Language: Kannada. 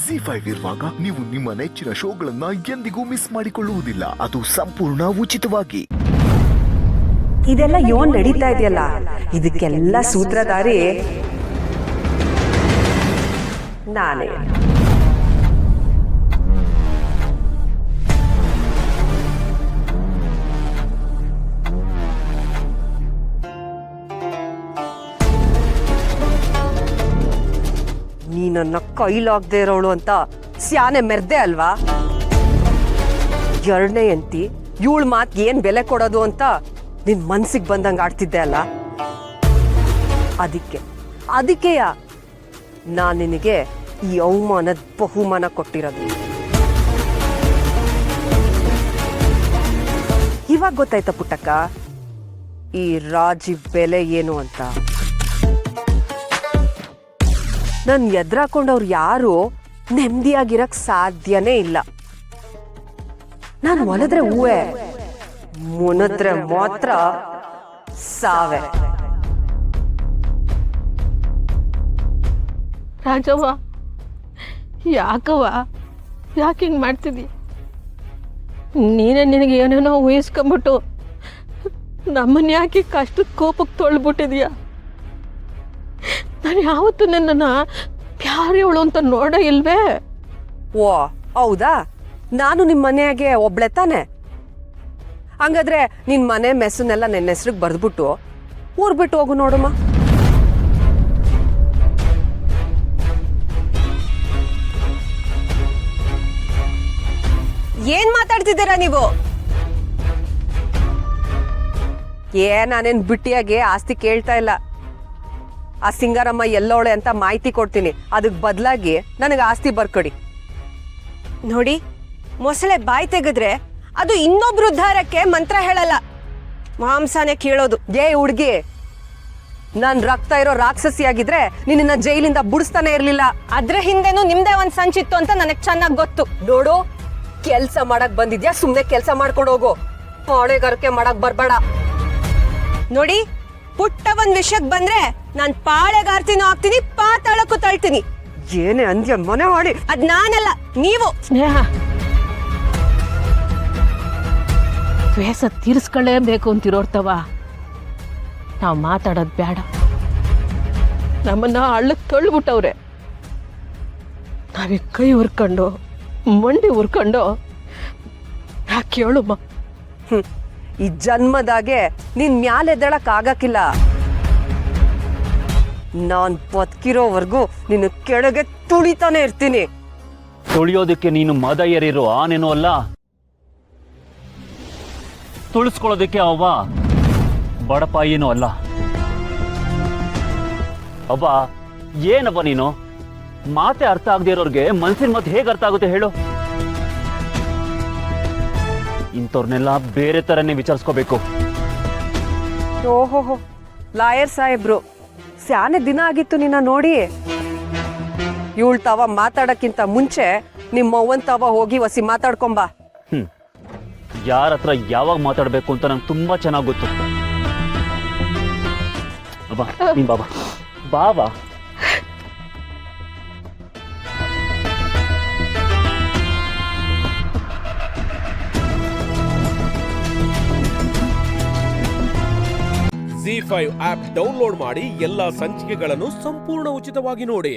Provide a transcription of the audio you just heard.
ZEE5 ಇರುವಾಗ ನೀವು ನಿಮ್ಮ ನೆಚ್ಚಿನ ಶೋಗಳನ್ನ ಎಂದಿಗೂ ಮಿಸ್ ಮಾಡಿಕೊಳ್ಳುವುದಿಲ್ಲ. ಅದು ಸಂಪೂರ್ಣ ಉಚಿತವಾಗಿ. ಇದೆಲ್ಲ ಯೋನ್ ನಡೀತಾ ಇದೆಯಲ್ಲ, ಇದಕ್ಕೆಲ್ಲ ಸೂತ್ರಧಾರಿ ನಾನೇ. ನೀ ನನ್ನ ಕೈಲಾಗದೆ ಇರೋಳು ಅಂತ ಸ್ಯಾನೆ ಮೆರ್ದೆ ಅಲ್ವಾ? ಎರಡನೇ ಎಂತಿ ಇವಳ ಮಾತ್ಗೆ ಏನ್ ಬೆಲೆ ಕೊಡೋದು ಅಂತ ನಿನ್ ಮನ್ಸಿಗೆ ಬಂದಂಗೆ ಆಡ್ತಿದ್ದೆ ಅಲ್ಲ. ಅದಕ್ಕೆಯ ನಾನು ನಿನಗೆ ಈ ಅವಮಾನದ ಬಹುಮಾನ ಕೊಟ್ಟಿರೋದು. ಇವಾಗ ಗೊತ್ತಾಯ್ತಾ ಪುಟ್ಟಕ್ಕ ಈ ರಾಜಿ ಬೆಲೆ ಏನು ಅಂತ? ನನ್ ಎದ್ರಾಕೊಂಡವ್ರು ಯಾರು ನೆಮ್ಮದಿಯಾಗಿರಕ್ ಸಾಧ್ಯನೇ ಇಲ್ಲ. ನಾನು ಒಲದ್ರೆ ಹೂವೆ, ಮುನದ್ರೆ ಮಾತ್ರ ಸಾವೆ. ರಾಜವ್ವ, ಯಾಕವ್ವ ಯಾಕೆ ಹಿಂಗೆ ಮಾಡ್ತಿದ್ದಿ? ನೀನೇ ನಿನಗೆ ಏನೇನೋ ಊಹಿಸ್ಕೊಂಬಿಟ್ಟು ನಮ್ಮನ್ನ ಯಾಕೆ ಕಷ್ಟದ ಕೋಪಕ್ಕೆ ತೊಳ್ಬಿಟ್ಟಿದೀಯ? ನಾನು ಯಾವತ್ತೂ ನಿನ್ನನ್ನು ಪ್ಯಾರೆಯವಳು ಅಂತ ನೋಡೇ ಇಲ್ವೇ? ಓ ಹೌದಾ? ನಾನು ನಿಮ್ಮ ಮನೆಯಾಗೆ ಒಬ್ಳೆ ತಾನೆ? ಹಂಗಾದ್ರೆ ನಿನ್ ಮನೆ ಮೆಸ್ಸನ್ನೆಲ್ಲ ನನ್ನ ಹೆಸ್ರಿಗೆ ಬರ್ದ್ಬಿಟ್ಟು ಊರ್ ಬಿಟ್ಟು ಹೋಗು ನೋಡಮ್ಮ. ಏನ್ ಮಾತಾಡ್ತಿದ್ದೀರಾ ನೀವು? ನಾನೇನ್ ಬಿಟ್ಟಿಯಾಗೆ ಆಸ್ತಿ ಕೇಳ್ತಾ ಇಲ್ಲ. ಆ ಸಿಂಗಾರಮ್ಮ ಎಲ್ಲೋಳೆ ಅಂತ ಮಾಹಿತಿ ಕೊಡ್ತೀನಿ, ಅದಕ್ಕೆ ಬದಲಾಗಿ ನನಗೆ ಆಸ್ತಿ ಬರ್ಕೊಡಿ. ನೋಡಿ, ಮೊಸಳೆ ಬಾಯಿ ತೆಗೆದ್ರೆ ಅದು ಇನ್ನೊಬ್ರು ಉದ್ಧಾರಕ್ಕೆ ಮಂತ್ರ ಹೇಳಲ್ಲ, ಮಾಂಸನೇ ಕೀಳೋದು. ಹುಡ್ಗಿ, ನಾನ್ ರಕ್ತ ಇರೋ ರಾಕ್ಷಸಿಯಾಗಿದ್ರೆ ನಿನ್ನ ಜೈಲಿಂದ ಬಿಡಿಸ್ತಾನೆ ಇರ್ಲಿಲ್ಲ. ಅದ್ರ ಹಿಂದೆನೂ ನಿಮ್ದೇ ಒಂದ್ ಸಂಚಿತ್ತು ಅಂತ ನನಗ್ ಚೆನ್ನಾಗ್ ಗೊತ್ತು. ನೋಡು, ಕೆಲ್ಸ ಮಾಡಕ್ ಬಂದಿದ್ಯಾ, ಸುಮ್ನೆ ಕೆಲ್ಸ ಮಾಡ್ಕೊಂಡು ಹೋಗು. ಪಾಳೆಗಾರಿಕೆ ಮಾಡಕ್ ಬರ್ಬೇಡ. ನೋಡಿ, ಪುಟ್ಟ ಒಂದ್ ವಿಷಯಕ್ ಬಂದ್ರೆ ನಾನ್ ಪಾಳೆಗಾರ್ತಿನೂ ಆಗ್ತೀನಿ, ಪಾತಾಳಕ್ಕೂ ತಳ್ತೀನಿ. ಏನೇ ಅಂದ್ಯ ಮನೆ ಮಾಡಿ? ಅದ್ ನಾನಲ್ಲ, ನೀವು. ಸ್ನೇಹ, ದ್ವೇಷ ತೀರಿಸ್ಕೊಳ್ಳೇಬೇಕು ಅಂತಿರೋರ್ತವ. ನಾವು ಮಾತಾಡೋದು ಬೇಡ. ನಮ್ಮನ್ನ ಹಳ್ಳಕ್ಕೆ ತೊಳ್ಬಿಟ್ಟವ್ರೆ. ನಾವೀಗ ಕೈ ಹುರ್ಕೊಂಡು ಮಂಡಿ ಹುರ್ಕೊಂಡು ಯಾಕೆ ಹೇಳುಮ್ಮ? ಈ ಜನ್ಮದಾಗೆ ನಿನ್ ಮ್ಯಾಲೆದಳಕ್ ಆಗಕ್ಕಿಲ್ಲ. ನಾನ್ ಬದುಕಿರೋವರೆಗೂ ನಿನ್ನ ಕೆಳಗೆ ತುಳಿತಾನೆ ಇರ್ತೀನಿ. ತುಳಿಯೋದಕ್ಕೆ ನೀನು ಮದ ಏರಿರೋ ಆನೇನೂ ಅಲ್ಲ, ತುಳಿಸ್ಕೊಳ್ಳೋದಕ್ಕೆ ಅವ್ವ ಬಡಪಾಯಿನೂ ಅಲ್ಲ. ಅವ್ವ ಏನವ್ವ ನೀನು? ಮಾತೆ ಅರ್ಥ ಆಗದೆ ಇರೋರ್ಗೆ ಮನ್ಸಿನ ಮಾತು ಹೇಗೆ ಅರ್ಥ ಆಗುತ್ತೆ ಹೇಳು? ಇಂಥವ್ರನ್ನೆಲ್ಲ ಬೇರೆ ತರನೇ ವಿಚಾರಿಸ್ಕೋಬೇಕು. ಓಹೋಹೋ, ಲಾಯರ್ ಸಾಹೇಬ್ರು, ಸ್ಯಾನೆ ದಿನ ಆಗಿತ್ತು ನಿನ್ನ ನೋಡಿ. ಇವಳು ತಾವ ಮಾತಾಡಕ್ಕಿಂತ ಮುಂಚೆ ನಿಮ್ಮ ಅವ್ವನ್ ತಾವ ಹೋಗಿ ವಸಿ ಮಾತಾಡ್ಕೊಂಬ. ಯಾರ ಹತ್ರ ಯಾವಾಗ ಮಾತಾಡ್ಬೇಕು ಅಂತ ನಂಗೆ ತುಂಬಾ ಚೆನ್ನಾಗಿ ಗೊತ್ತು. ಅಬ್ಬಾ ನೀನ್ ಬಾಬಾ ಬಾಬಾ. ZEE5 ಆಪ್ ಡೌನ್ಲೋಡ್ ಮಾಡಿ ಎಲ್ಲಾ ಸಂಚಿಕೆಗಳನ್ನು ಸಂಪೂರ್ಣ ಉಚಿತವಾಗಿ ನೋಡಿ.